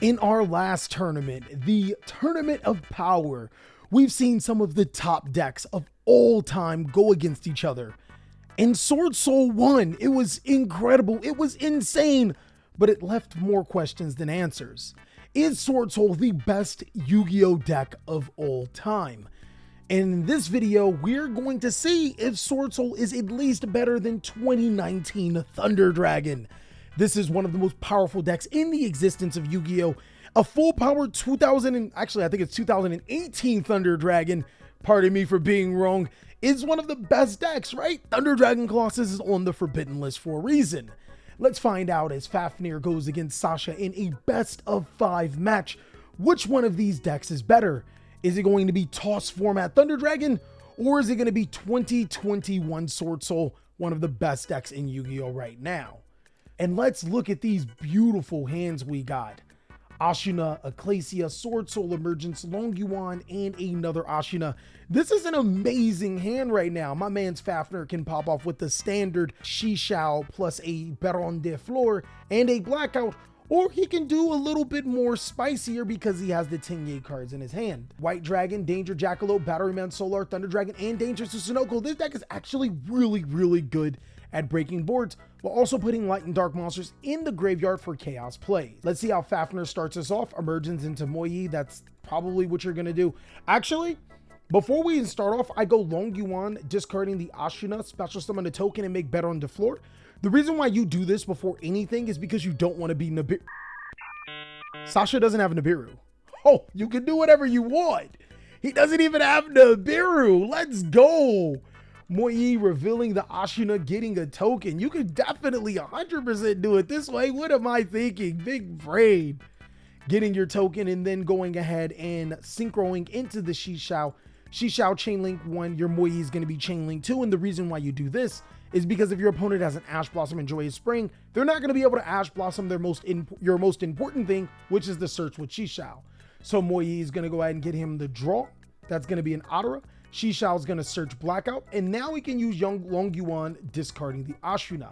In our last tournament, the Tournament of Power, we've seen some of the top decks of all time go against each other. And Swordsoul won. It was incredible. It was insane, but it left more questions than answers. Is Swordsoul the best Yu-Gi-Oh deck of all time? And in this video, we're going to see if Swordsoul is at least better than 2019 Thunder Dragon. This is one of the most powerful decks in the existence of Yu-Gi-Oh! A full power 2018 Thunder Dragon, pardon me for being wrong, is one of the best decks, right? Thunder Dragon Colossus is on the forbidden list for a reason. Let's find out as Fafnir goes against Sasha in a best of 5 match. Which one of these decks is better? Is it going to be toss format Thunder Dragon, or is it going to be 2021 Swordsoul, one of the best decks in Yu-Gi-Oh! Right now? And let's look at these beautiful hands we got. Ashina, Ecclesia, Swordsoul Emergence, Long Yuan, and another Ashina. This is an amazing hand right now. My man's Fafnir can pop off with the standard Yugioh plus a Baron de Fleur and a Blackout, or he can do a little bit more spicier because he has the Tenye cards in his hand. White Dragon, Danger Jackalope, Batteryman Solar, Thunder Dragon, and Danger Susanoko. This deck is actually really good at breaking boards, while also putting light and dark monsters in the graveyard for chaos play. Let's see how Fafnir starts us off. Emergence into Moyi, that's probably what you're gonna do. Actually, before we start off, I go Long Yuan, discarding the Ashina, special summon a token, and make Baron de Fleur. The reason why you do this before anything is because you don't want to be Nibiru. Sasha doesn't have Nibiru. Oh, you can do whatever you want. He doesn't even have Nibiru. Let's go. Moyi revealing the Ashina, getting a token. You could definitely 100% do it this way. What am I thinking? Big brain. Getting your token and then going ahead and synchroing into the Yugioh. Yugioh Chainlink 1, your Moyi is going to be Chainlink 2. And the reason why you do this is because if your opponent has an Ash Blossom and Joyous Spring, they're not going to be able to Ash Blossom your most important thing, which is the search with Yugioh. So Moyi is going to go ahead and get him the draw. That's going to be an Adara. Yugioh is going to search Blackout, and now we can use Long Yuan, discarding the Ashina.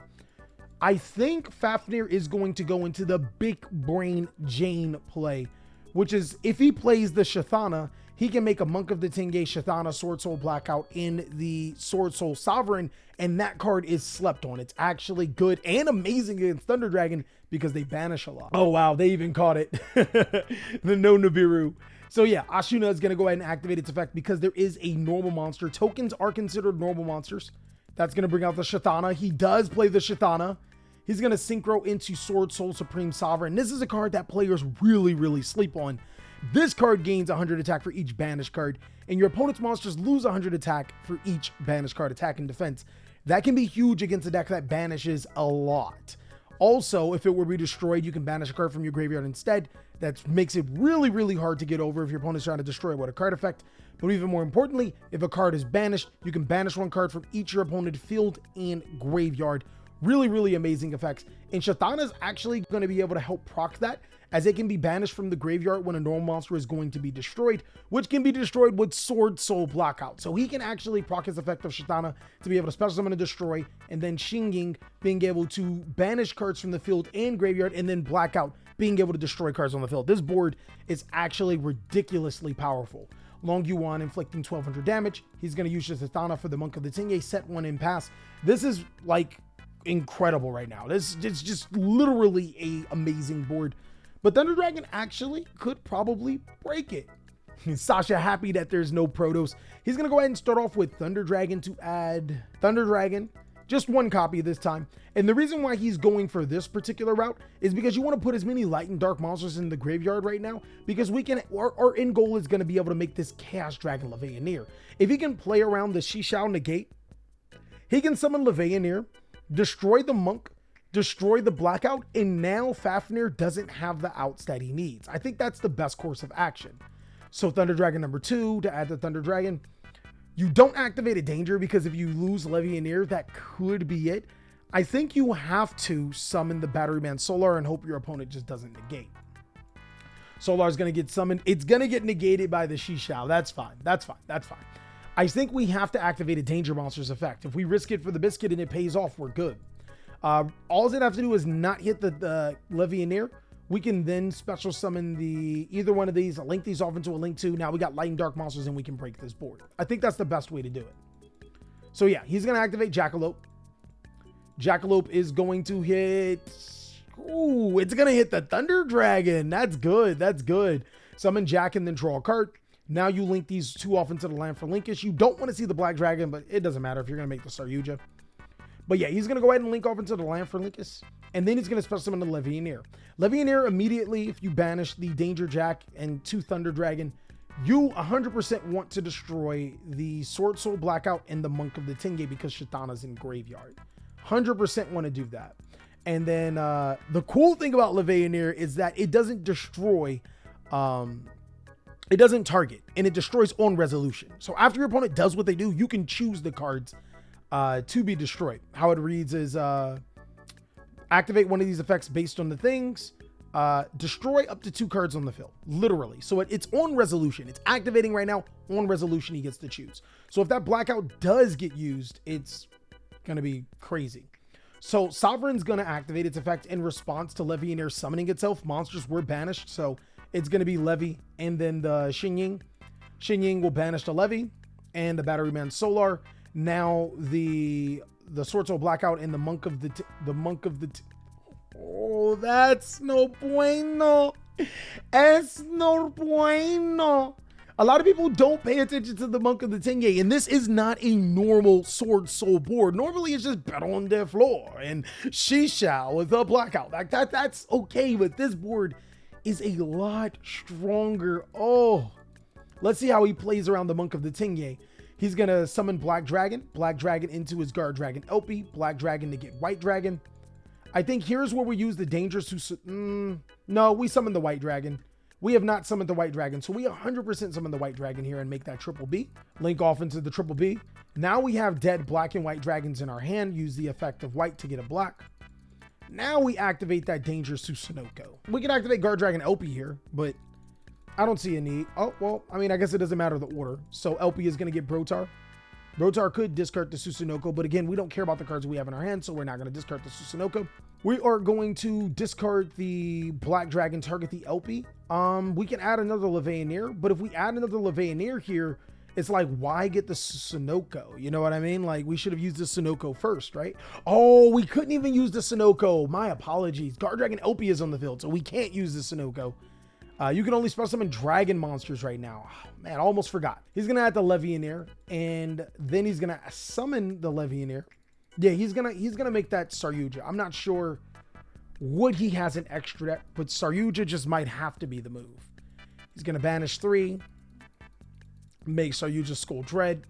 I think Fafnir is going to go into the big brain Jane play, which is if he plays the Shathana, he can make a Monk of the Tenye Shathana Swordsoul Blackout in the Swordsoul Sovereign, and that card is slept on. It's actually good and amazing against Thunder Dragon because they banish a lot. Oh wow, they even caught it. The no Nibiru. So yeah, Ashina is going to go ahead and activate its effect because there is a normal monster. Tokens are considered normal monsters. That's going to bring out the Shathana. He does play the Shathana. He's going to synchro into Swordsoul Supreme Sovereign. This is a card that players really sleep on. This card gains 100 attack for each banished card, and your opponent's monsters lose 100 attack for each banished card attack and defense. That can be huge against a deck that banishes a lot. Also, if it were to be destroyed, you can banish a card from your graveyard instead. That makes it really hard to get over if your opponent's trying to destroy with a card effect. But even more importantly, if a card is banished, you can banish one card from each your opponent's field and graveyard. Really amazing effects. And Shathana is actually going to be able to help proc that, as it can be banished from the graveyard when a normal monster is going to be destroyed, which can be destroyed with Swordsoul Blackout. So he can actually proc his effect of Shathana to be able to special summon and destroy, and then Shinging being able to banish cards from the field and graveyard, and then Blackout being able to destroy cards on the field. This board is actually ridiculously powerful. Long Yuan inflicting 1200 damage. He's going to use Shathana for the Monk of the Tenye, set 1 in pass. This is like incredible right now. It's just literally a amazing board. But Thunder Dragon actually could probably break it. Sasha happy that there's no Protos. He's going to go ahead and start off with Thunder Dragon to add Thunder Dragon. Just 1 copy this time. And the reason why he's going for this particular route is because you want to put as many light and dark monsters in the graveyard right now, because we can, our end goal is going to be able to make this Chaos Dragon Levianeer. If he can play around the Yugioh negate, he can summon Levianeer, destroy the Monk, destroy the Blackout, and now Fafnir doesn't have the outs that he needs. I think that's the best course of action. So Thunder Dragon number 2 to add the Thunder Dragon. You don't activate a Danger because if you lose Levianeer, that could be it. I think you have to summon the Batteryman Solar and hope your opponent just doesn't negate. Solar is going to get summoned. It's going to get negated by the Yugioh. That's fine. I think we have to activate a Danger Monster's effect. If we risk it for the biscuit and it pays off, we're good. All it have to do is not hit the Levianeer We can then special summon either one of these, link these off into a link 2. Now we got light and dark monsters and we can break this board. I think that's the best way to do it. So yeah, he's going to activate Jackalope. Jackalope is going to hit... Ooh, it's going to hit the Thunder Dragon. That's good. That's good. Summon Jack and then draw a card. Now you link these 2 off into the land for Linkish. You don't want to see the Black Dragon, but it doesn't matter if you're going to make the Saryuja. But yeah, he's going to go ahead and link off into the land for Linkish. And then he's going to special summon the Levianeer. Levianeer, immediately, if you banish the Danger Jack and 2 Thunder Dragon, you 100% want to destroy the Swordsoul Blackout and the Monk of the Tenge because Shatana's in graveyard. 100% want to do that. And then the cool thing about Levianeer is that it doesn't destroy, it doesn't target, and it destroys on resolution. So after your opponent does what they do, you can choose the cards to be destroyed. How it reads is activate one of these effects based on the things, destroy up to 2 cards on the field, literally. So it's on resolution. It's activating right now. On resolution, he gets to choose. So if that blackout does get used, it's going to be crazy. So Sovereign's going to activate its effect in response to Levianeer summoning itself. Monsters were banished, so it's going to be Levy and then the Xingying. Xingying will banish the Levy and the Batteryman Solar. Now the Swordsoul Blackout and the Monk of the oh, that's no bueno. Es no bueno. A lot of people don't pay attention to the Monk of the Tenge, and this is not a normal Swordsoul board. Normally it's just Baron de Flor and Shisha with a Blackout. Like that's okay, but this board is a lot stronger. Oh, let's see how he plays around the Monk of the Tenge. He's going to summon Black Dragon into his Guard Dragon LP, Black Dragon to get White Dragon. I think here's where we use the dangerous. No, we summon the White Dragon. We have not summoned the White Dragon, so we 100% summon the White Dragon here and make that triple B. Link off into the triple B. Now we have dead Black and White Dragons in our hand. Use the effect of White to get a Black. Now we activate that dangerous Susanoko. We can activate Guard Dragon LP here, but I don't see a need. Oh, well, I mean, I guess it doesn't matter the order. So LP is going to get Brotar. Brotar could discard the Susanoko, but again, we don't care about the cards we have in our hand, so we're not going to discard the Susanoko. We are going to discard the Black Dragon, target the LP. We can add another Levianeer, but if we add another Levianeer here, it's like, why get the Susanoko? You know what I mean? Like, we should have used the Susanoko first, right? Oh, we couldn't even use the Susanoko. My apologies. Guard Dragon LP is on the field, so we can't use the Susanoko. You can only special summon dragon monsters right now. Oh, man, I almost forgot. He's going to add the Levianeer, and then he's going to summon the Levianeer. Yeah, he's gonna make that Saryuja. I'm not sure what he has an extra deck, but Saryuja just might have to be the move. He's going to banish 3. Make Saryuja Skull Dread.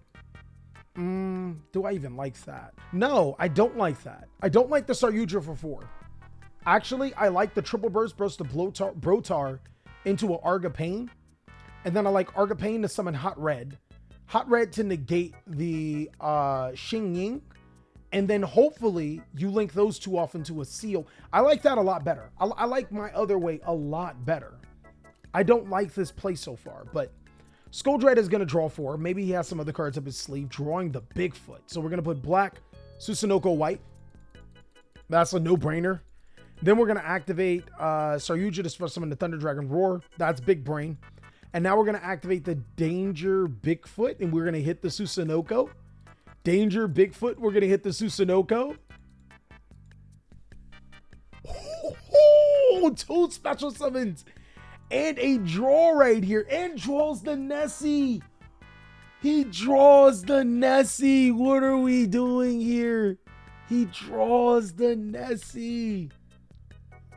Do I even like that? No, I don't like that. I don't like the Saryuja for 4. Actually, I like the triple burst the Brotar into an Argapane. And then I like Argapane to summon Hot Red. Hot Red to negate the Xingying. And then hopefully you link those 2 off into a seal. I like that a lot better. I like my other way a lot better. I don't like this play so far, but Skull Dread is going to draw 4. Maybe he has some other cards up his sleeve, drawing the Bigfoot. So we're going to put Black, Susanoko White. That's a no-brainer. Then we're going to activate Saryuja to special summon the Thunder Dragon Roar. That's big brain. And now we're going to activate the Danger Bigfoot, and we're going to hit the Susanoko. Danger Bigfoot, we're going to hit the Susanoko. Oh, 2 special summons. And a draw right here. And draws the Nessie. He draws the Nessie. What are we doing here? He draws the Nessie.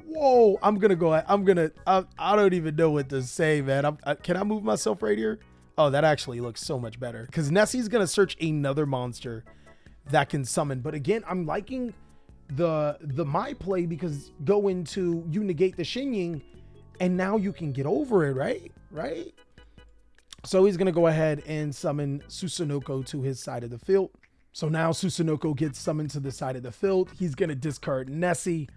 Whoa. I'm going to go. I don't even know what to say, man. Can I move myself right here? Oh, that actually looks so much better. Because Nessie's going to search another monster that can summon. But again, I'm liking the my play because go into, you negate the Xingying. And now you can get over it, right? Right? So he's going to go ahead and summon Susanoko to his side of the field. So now Susanoko gets summoned to the side of the field. He's going to discard Nessie.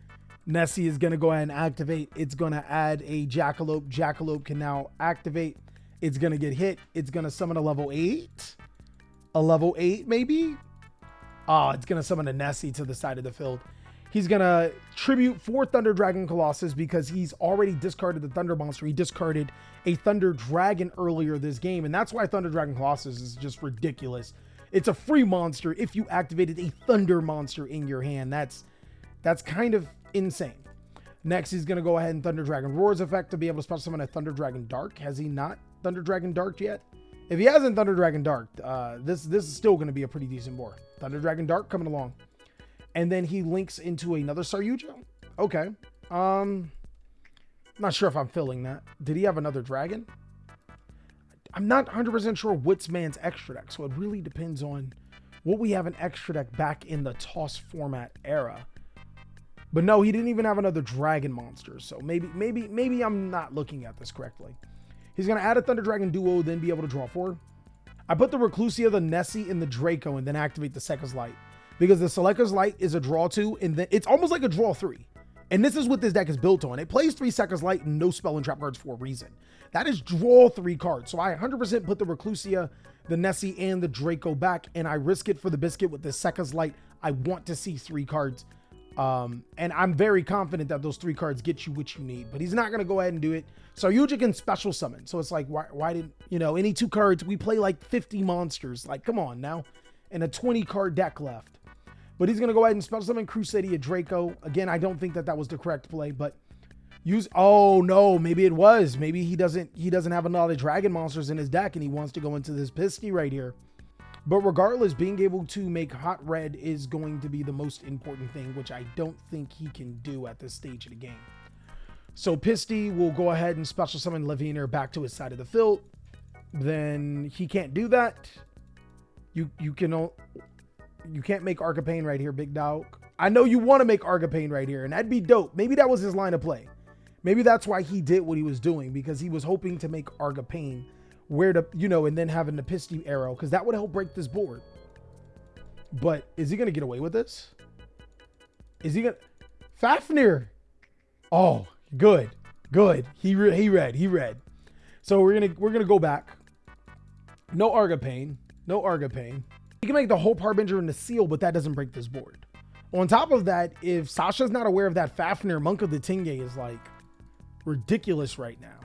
Nessie is going to go ahead and activate. It's going to add a Jackalope. Jackalope can now activate. It's going to get hit. It's going to summon a level 8. A level 8, maybe? Oh, it's going to summon a Nessie to the side of the field. He's going to tribute 4 Thunder Dragon Colossus because he's already discarded the Thunder monster. He discarded a Thunder Dragon earlier this game, and that's why Thunder Dragon Colossus is just ridiculous. It's a free monster if you activated a Thunder monster in your hand. That's kind of insane. Next, he's going to go ahead and Thunder Dragon Roar's effect to be able to special summon a Thunder Dragon Dark. Has he not Thunder Dragon Dark yet? If he hasn't Thunder Dragon Dark, this is still going to be a pretty decent board. Thunder Dragon Dark coming along. And then he links into another Yugioh. Okay. Not sure if I'm filling that. Did he have another dragon? I'm not 100% sure what's man's extra deck, so it really depends on what we have an extra deck back in the toss format era. But no, he didn't even have another dragon monster, so maybe I'm not looking at this correctly. He's going to add a Thunder Dragon Duo, then be able to draw 4. I put the Reclusia, the Nessie, and the Draco, and then activate the Sekka's Light. Because the Sekka's Light is a draw 2, and then it's almost like a draw 3. And this is what this deck is built on. It plays 3 Sekka's Light and no spell and trap cards for a reason. That is draw 3 cards. So I 100% put the Reclusia, the Nessie, and the Draco back, and I risk it for the biscuit with the Sekka's Light. I want to see 3 cards. And I'm very confident that those 3 cards get you what you need, but he's not going to go ahead and do it. So Yugioh can special summon. So it's like, why didn't, any 2 cards, we play like 50 monsters. Like, come on now. And a 20 card deck left. But he's going to go ahead and special summon Crusadia Draco. Again, I don't think that was the correct play, but oh no, maybe it was. Maybe he doesn't have a lot of dragon monsters in his deck and he wants to go into this Pisty right here. But regardless, being able to make hot red is going to be the most important thing, which I don't think he can do at this stage of the game. So Pisty will go ahead and special summon Leviner back to his side of the field. Then he can't do that. You can't make Arcapane right here, big dog. I know you want to make Arcapane right here, and that'd be dope. Maybe that was his line of play. Maybe that's why he did what he was doing, because he was hoping to make Arcapane and then having the Pisty arrow, because that would help break this board. But is he going to get away with this? Is he going to... Fafnir! Oh, good. He read. So we're gonna go back. No Arcapane. He can make the Hope Harbinger and the Seal, but that doesn't break this board. On top of that, if Sasha's not aware of that, Fafnir, Monk of the Tingay is like ridiculous right now.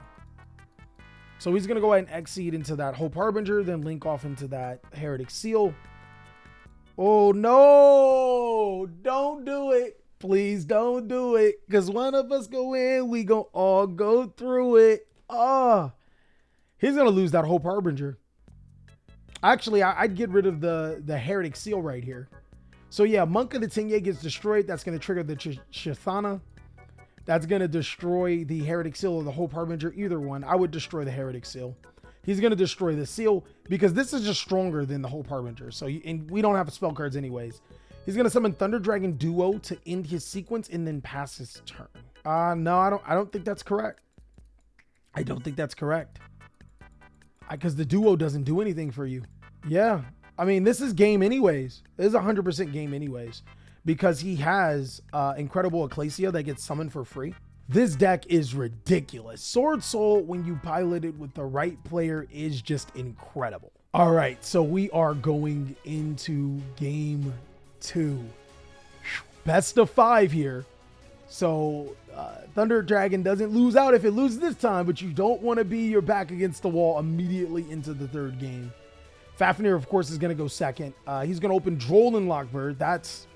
So he's going to go ahead and exceed into that Hope Harbinger, then link off into that Heretic Seal. Oh no, don't do it. Please don't do it. Because one of us go in, we go all go through it. He's going to lose that Hope Harbinger. Actually, I'd get rid of the Heretic Seal right here. So yeah, Monk of the Tingay gets destroyed. That's going to trigger the Chithana. That's going to destroy the Heretic Seal or the Hope Harbinger, either one. I would destroy the Heretic Seal. He's going to destroy the Seal because this is just stronger than the Hope Harbinger. So and we don't have spell cards anyways. He's going to summon Thunder Dragon Duo to end his sequence and then pass his turn. No, I don't think that's correct. I don't think that's correct. Because the Duo doesn't do anything for you. Yeah. I mean, this is game anyways. This is 100% game anyways. Because he has Incredible Ecclesia that gets summoned for free. This deck is ridiculous. Swordsoul, when you pilot it with the right player, is just incredible. All right, so we are going into game 2. Best of 5 here. So Thunder Dragon doesn't lose out if it loses this time, but you don't want to be your back against the wall immediately into the 3rd game. Fafnir, of course, is going to go second. He's going to open Droll and Lockbird. That's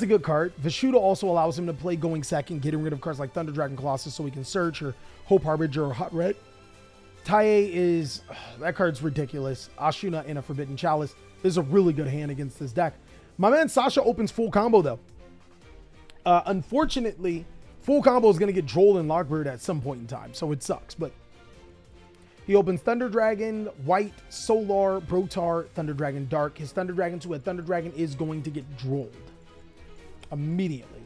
a good card. Vishuddha also allows him to play going second, getting rid of cards like Thunder Dragon Colossus so he can search, or Hope Harbinger, or Hot Red. Taie is... that card's ridiculous. Ashuna and a Forbidden Chalice. This is a really good hand against this deck. My man Sasha opens full combo, though. Unfortunately, full combo is going to get Droll and Lockbird at some point in time, so it sucks. But he opens Thunder Dragon, White, Solar, Brotar, Thunder Dragon Dark. His Thunder Dragon to a Thunder Dragon is going to get Drolled immediately.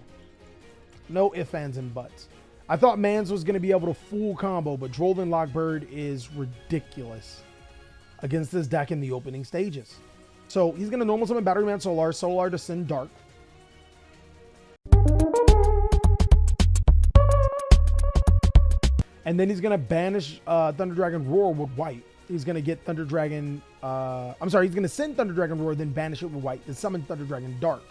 No ifs, ands, and buts. I thought Mans was going to be able to full combo, but Droll and Lockbird is ridiculous against this deck in the opening stages. So he's going to normal summon Battery Man Solar to send Dark. And then he's going to banish Thunder Dragon Roar with White. He's going to get Thunder Dragon... he's going to send Thunder Dragon Roar, then banish it with White, then summon Thunder Dragon Dark.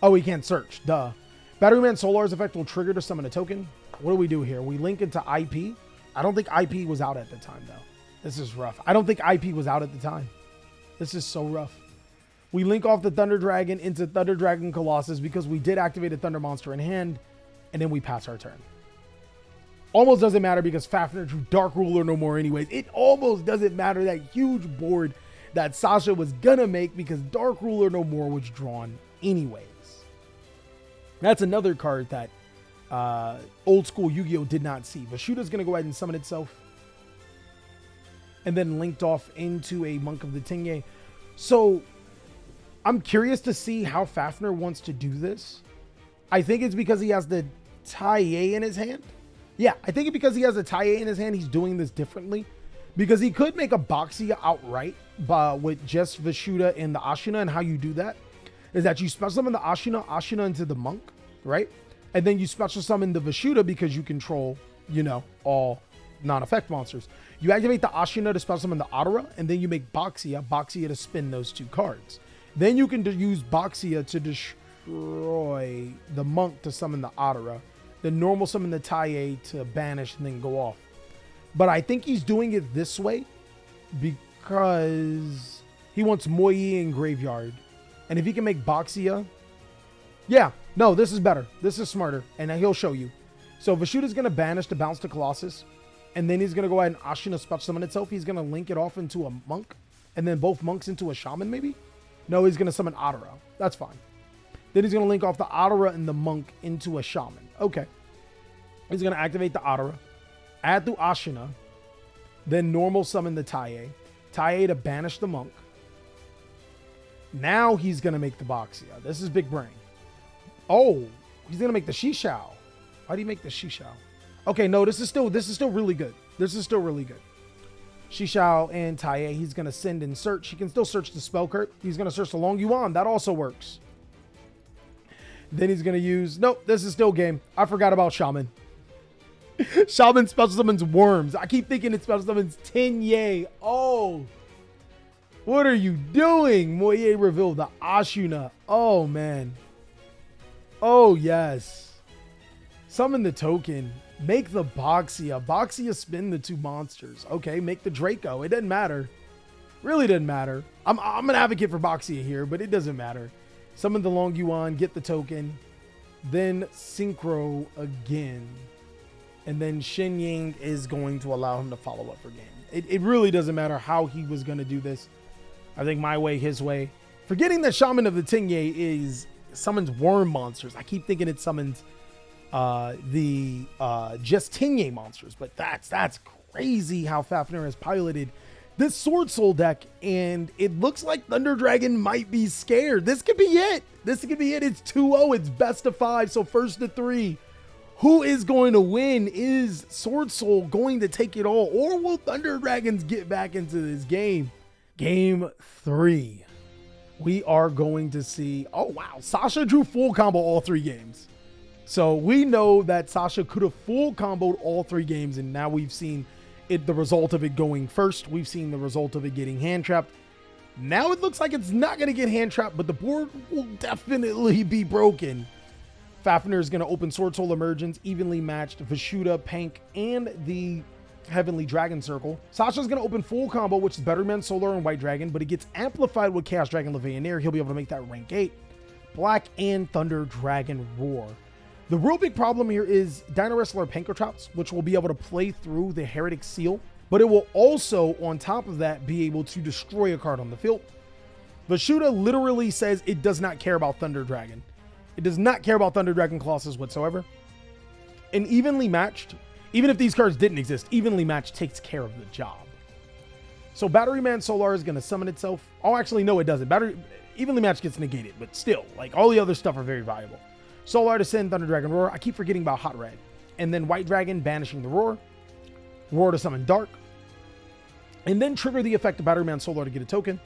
Oh, he can't search. Duh. Batteryman Solar's effect will trigger to summon a token. What do we do here? We link into IP. I don't think IP was out at the time, though. This is rough. I don't think IP was out at the time. This is so rough. We link off the Thunder Dragon into Thunder Dragon Colossus because we did activate a Thunder Monster in hand, and then we pass our turn. Almost doesn't matter because Fafnir drew Dark Ruler no more anyways. It almost doesn't matter, that huge board that Sasha was gonna make, because Dark Ruler no more was drawn anyways. That's another card that old school Yu-Gi-Oh did not see. Vashuda's going to go ahead and summon itself. And then linked off into a Monk of the Tingye. So I'm curious to see how Fafnir wants to do this. I think it's because he has the Taiye in his hand. Yeah, I think because he has a Taiye in his hand, he's doing this differently. Because he could make a Boxia outright with just Vashuda and the Ashina. And how you do that is that you special summon the Ashina into the Monk, right? And then you special summon the Vashuda because you control, you know, all non-effect monsters. You activate the Ashina to special summon the Adara, and then you make Boxia to spin those 2 cards. Then you can use Boxia to destroy the Monk to summon the Adara. Then normal summon the Taiye to banish and then go off. But I think he's doing it this way because he wants Moyi in Graveyard. And if he can make Boxia, yeah, no, this is better. This is smarter, and he'll show you. So Vashuda's going to banish to bounce to Colossus, and then he's going to go ahead and Ashina special summon itself. He's going to link it off into a Monk, and then both Monks into a Shaman, maybe? No, he's going to summon Adara. That's fine. Then he's going to link off the Adara and the Monk into a Shaman. Okay. He's going to activate the Adara, add to Ashina, then normal summon the Taiye. Taiye to banish the Monk. Now he's going to make the Boxia. This is big brain. Oh, he's going to make the Shishao. Why do you make the Shishao? Okay, no, this is still really good. This is still really good. Shishao and Taiye, he's going to send and search. He can still search the spell card. He's going to search the Long Yuan. That also works. Then he's going to use... Nope, this is still game. I forgot about Shaman. Shaman special summons Worms. I keep thinking it special summons Tingye. Oh... What are you doing? Moye revealed the Ashina. Oh, man. Oh, yes. Summon the token. Make the Boxia. Boxia spin the 2 monsters. Okay, make the Draco. It doesn't matter. Really doesn't matter. I'm an advocate for Boxia here, but it doesn't matter. Summon the Long Yuan. Get the token. Then Synchro again. And then Shin Yang is going to allow him to follow up for game. It really doesn't matter how he was going to do this. I think my way, his way. Forgetting that Shaman of the Tingye summons worm monsters. I keep thinking it summons just Tingye monsters, but that's crazy how Fafnir has piloted this Swordsoul deck, and it looks like Thunder Dragon might be scared. This could be it. This could be it. It's 2-0. It's best of 5, so first to 3. Who is going to win? Is Swordsoul going to take it all, or will Thunder Dragons get back into this game? Game 3. We are going to see... Oh, wow. Sasha drew full combo all 3 games. So we know that Sasha could have full comboed all 3 games, and now we've seen the result of it going first. We've seen the result of it getting hand trapped. Now it looks like it's not going to get hand trapped, but the board will definitely be broken. Fafnir is going to open Swordsoul Emergence, evenly matched Vashuda, Pank, and the Heavenly Dragon Circle. Sasha's going to open full combo, which is Batteryman Solar and White Dragon, but it gets amplified with Chaos Dragon Levianeer. He'll be able to make that rank 8. Black and Thunder Dragon Roar. The real big problem here is Dino Wrestler Pankratops, which will be able to play through the Heretic Seal, but it will also, on top of that, be able to destroy a card on the field. Vashuda literally says it does not care about Thunder Dragon. It does not care about Thunder Dragon Colossus whatsoever. And evenly matched, even if these cards didn't exist, evenly matched takes care of the job. So Batteryman Solar is going to summon itself. Oh, actually, no, it doesn't. Evenly matched gets negated, but still, like, all the other stuff are very valuable. Solar to send Thunder Dragon Roar. I keep forgetting about Hot Red. And then White Dragon banishing the Roar. Roar to summon Dark. And then trigger the effect of Batteryman Solar to get a token.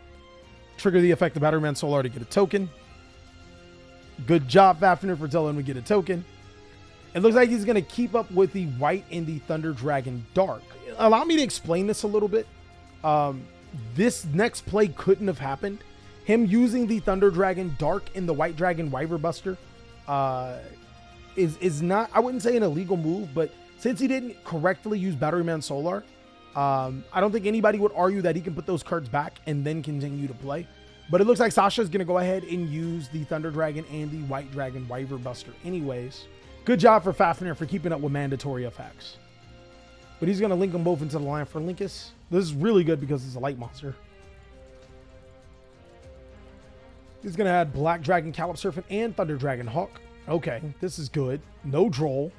Trigger the effect of Batteryman Solar to get a token. Good job, Fafnir, for telling him to get a token. It looks like he's going to keep up with the White and the Thunder Dragon Dark. Allow me to explain this a little bit. This next play couldn't have happened Him using the Thunder Dragon Dark in the White Dragon Wyver Buster is not, I wouldn't say an illegal move, but since he didn't correctly use Batteryman Solar, I don't think anybody would argue that he can put those cards back and then continue to play. But it looks like Sasha is going to go ahead and use the Thunder Dragon and the White Dragon Wyver Buster anyways. Good job for Fafnir for keeping up with mandatory effects. But he's going to link them both into the line for Linkus. This is really good because it's a light monster. He's going to add Black Dragon Calip Serpent and Thunder Dragon Hawk. Okay, this is good. No Droll.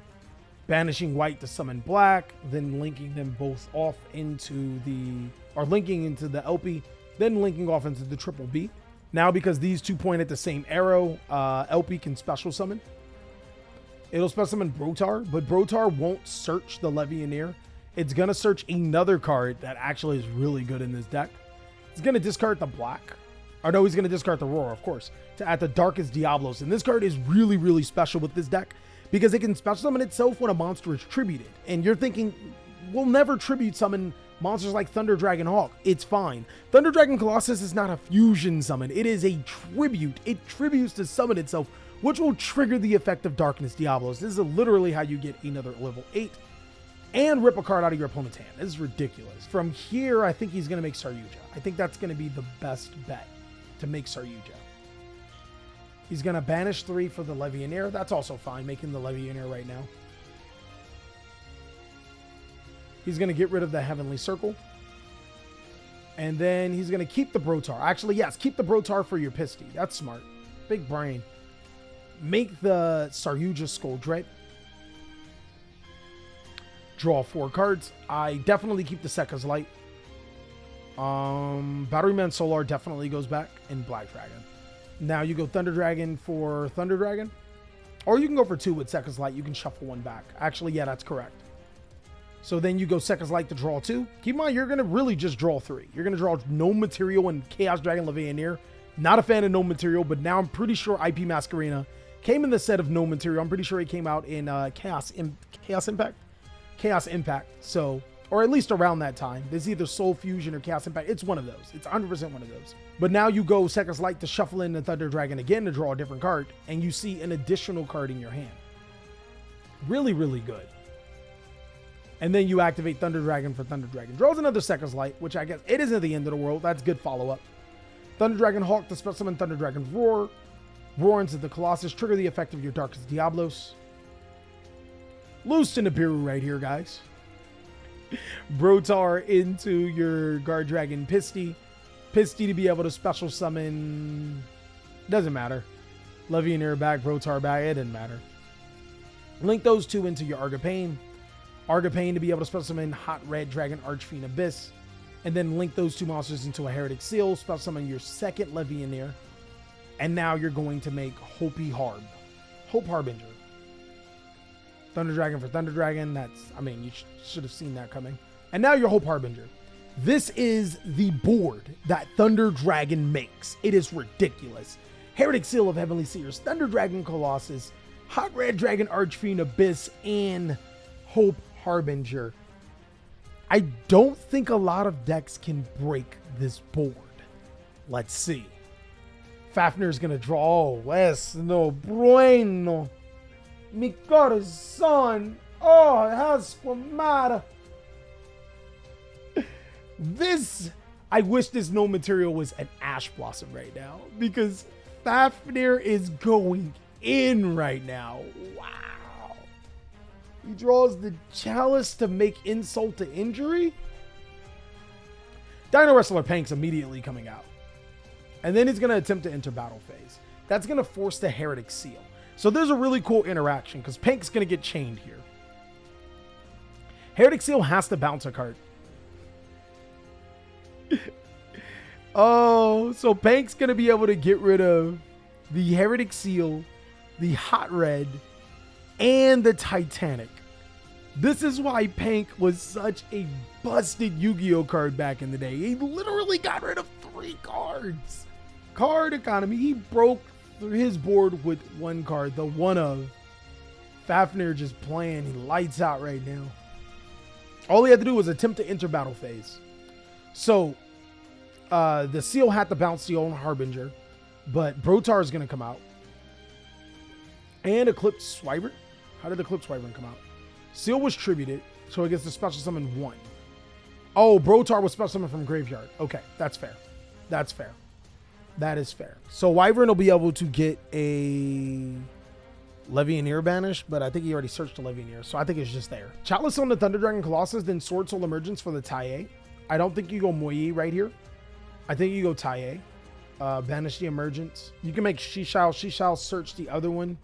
Banishing white to summon black, then linking them both off into the, or linking into the LP, then linking off into the triple B. Now, because these two point at the same arrow, LP can special summon. It'll special summon Brotar, but Brotar won't search the Levianeer. It's going to search another card that actually is really good in this deck. It's going to discard the black. Or no, he's going to discard the Roar, of course, to add the Darkest Diablos. And this card is really, really special with this deck because it can special summon itself when a monster is tributed. And you're thinking, we'll never tribute summon monsters like Thunder Dragon Hawk. It's fine. Thunder Dragon Colossus is not a fusion summon. It is a tribute. It tributes to summon itself, which will trigger the effect of Darkness Diablos. This is literally how you get another level 8 and rip a card out of your opponent's hand. This is ridiculous. From here, I think he's going to make Saryuja. I think that's going to be the best bet to make Saryuja. He's going to banish 3 for the Levianeer. That's also fine, making the Levianeer right now. He's going to get rid of the Heavenly Circle. And then he's going to keep the Brotar. Actually, yes, keep the Brotar for your Pisty. That's smart. Big brain. Make the Saryuja Skull Dread. Draw 4 cards. I definitely keep the Sekka's Light. Batteryman Solar definitely goes back in Black Dragon. Now you go Thunder Dragon for Thunder Dragon. Or you can go for 2 with Sekka's Light. You can shuffle 1 back. Actually, yeah, that's correct. So then you go Sekka's Light to draw 2. Keep in mind, you're going to really just draw 3. You're going to draw No Material and Chaos Dragon Levianeer. Not a fan of No Material, but now I'm pretty sure IP Masquerena came in the set of No Material. I'm pretty sure it came out in Chaos Impact. Chaos Impact. So, or at least around that time. There's either Soul Fusion or Chaos Impact. It's one of those. It's 100% one of those. But now you go Sekka's Light to shuffle in the Thunder Dragon again to draw a different card, and you see an additional card in your hand. Really, really good. And then you activate Thunder Dragon for Thunder Dragon. Draws another Sekka's Light, which I guess it isn't the end of the world. That's good follow-up. Thunder Dragon Hawk to special summon Thunder Dragon Roar. Roar into the Colossus. Trigger the effect of your Darkest Diablos. Loose to Nibiru right here, guys. Brotar into your Guard Dragon Pisty. Pisty to be able to special summon. Doesn't matter. Levianeer back, Brotar back. It doesn't matter. Link those 2 into your Argapane. Argapane to be able to special summon Hot Red Dragon Archfiend Abyss. And then link those 2 monsters into a Heretic Seal. Special summon your second Levianeer. And now you're going to make Hope Harbinger. Thunder Dragon for Thunder Dragon. That's, I mean, you should have seen that coming. And now your Hope Harbinger. This is the board that Thunder Dragon makes. It is ridiculous. Heretic Seal of Heavenly Seers, Thunder Dragon Colossus, Hot Red Dragon Archfiend Abyss, and Hope Harbinger. I don't think a lot of decks can break this board. Let's see. Fafnir's gonna draw. Oh, es no bueno. Mi corazón. Oh, it has squamada. This, I wish this No Material was an Ash Blossom right now, because Fafnir is going in right now. Wow. He draws the Chalice to make insult to injury. Dino Wrestler Pank's immediately coming out. And then he's going to attempt to enter battle phase. That's going to force the Heretic Seal. So there's a really cool interaction because Pank's going to get chained here. Heretic Seal has to bounce a card. Oh, so Pank's going to be able to get rid of the Heretic Seal, the Hot Red, and the Titanic. This is why Pank was such a busted Yu-Gi-Oh card back in the day. He literally got rid of 3 cards. Card economy. He broke through his board with 1 card. The one of Fafnir just playing. He lights out right now. All he had to do was attempt to enter battle phase. So, The Seal had to bounce Seal and Harbinger, but Brotar is going to come out. And Eclipse Wyvern? How did Eclipse Wyvern come out? Seal was tributed, so it gets the special summon 1. Oh, Brotar was special summon from Graveyard. Okay, that's fair. That's fair. That is fair. So Wyvern will be able to get a Levianeer banished, but I think he already searched the Levianeer, so I think it's just there. Chalice on the Thunder Dragon Colossus, then Swordsoul Emergence for the Taie. I don't think you go Moyi right here. I think you go Taie. Banish the Emergence. You can make Shishao search the other one,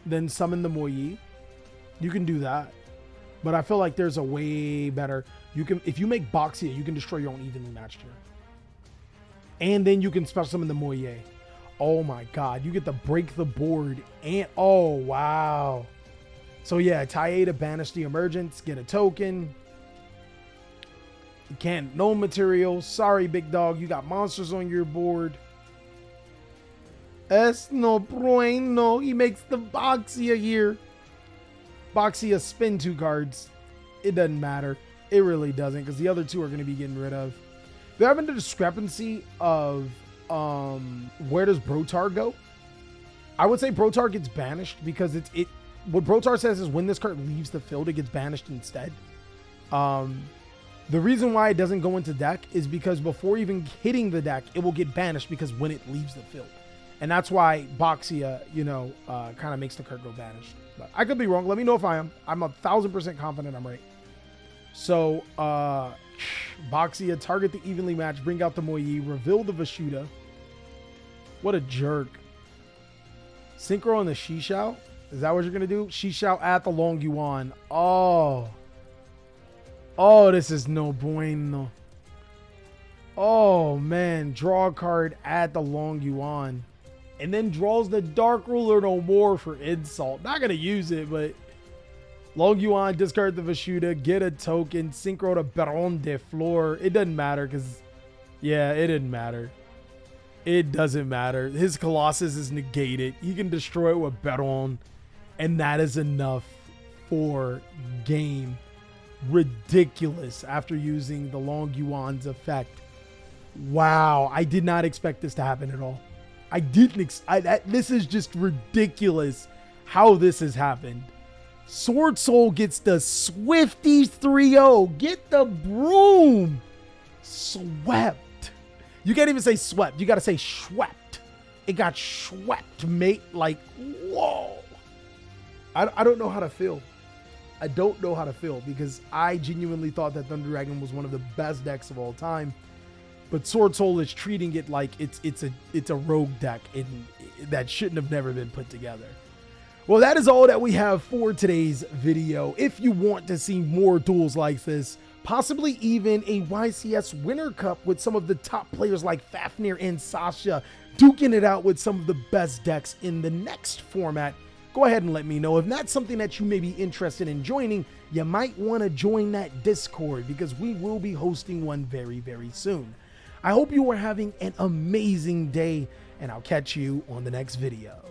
then summon the Moyi. You can do that. But I feel like there's a way better. You can, if you make Boxia, you can destroy your own evenly matched here. And then you can special summon the Moye. Oh my God, you get to break the board and, oh wow. So yeah, Taie to banish the Emergence, get a token. You can't, no material. Sorry, big dog, you got monsters on your board. Es no bueno. He makes the Boxia here. Boxia spin 2 cards. It doesn't matter. It really doesn't, because the other 2 are going to be getting rid of. They're having a discrepancy of where does Brotar go? I would say Brotar gets banished because what Brotar says is when this card leaves the field, it gets banished instead. The reason why it doesn't go into deck is because before even hitting the deck, it will get banished because when it leaves the field. And that's why Boxia, kind of makes the card go banished. But I could be wrong. Let me know if I am. I'm 1,000% confident I'm right. So, Boxia, target the evenly matched, bring out the Moyi, reveal the Vashuda. What a jerk. Synchro on the Shishao? Is that what you're going to do? Shishao at the Long Yuan. Oh. Oh, this is no bueno. Oh, man. Draw a card at the Long Yuan. And then draws the Dark Ruler no more for insult. Not going to use it, but Long Yuan, discard the Vashuda, get a token, synchro to Baron de Fleur. It doesn't matter because, yeah, it didn't matter. It doesn't matter. His Colossus is negated. He can destroy it with Baron, and that is enough for game. Ridiculous after using the Long Yuan's effect. Wow, I did not expect this to happen at all. I didn't. This is just ridiculous how this has happened. Swordsoul gets the Swifties 3-0. Get the broom. Swept. You can't even say swept. You got to say swept. It got swept, mate. Like, whoa. I don't know how to feel. I don't know how to feel because I genuinely thought that Thunder Dragon was one of the best decks of all time. But Swordsoul is treating it like it's a rogue deck and that shouldn't have never been put together. Well, that is all that we have for today's video. If you want to see more duels like this, possibly even a YCS Winter Cup with some of the top players like Fafnir and Sasha duking it out with some of the best decks in the next format, go ahead and let me know. If that's something that you may be interested in joining, you might want to join that Discord because we will be hosting one very, very soon. I hope you are having an amazing day, and I'll catch you on the next video.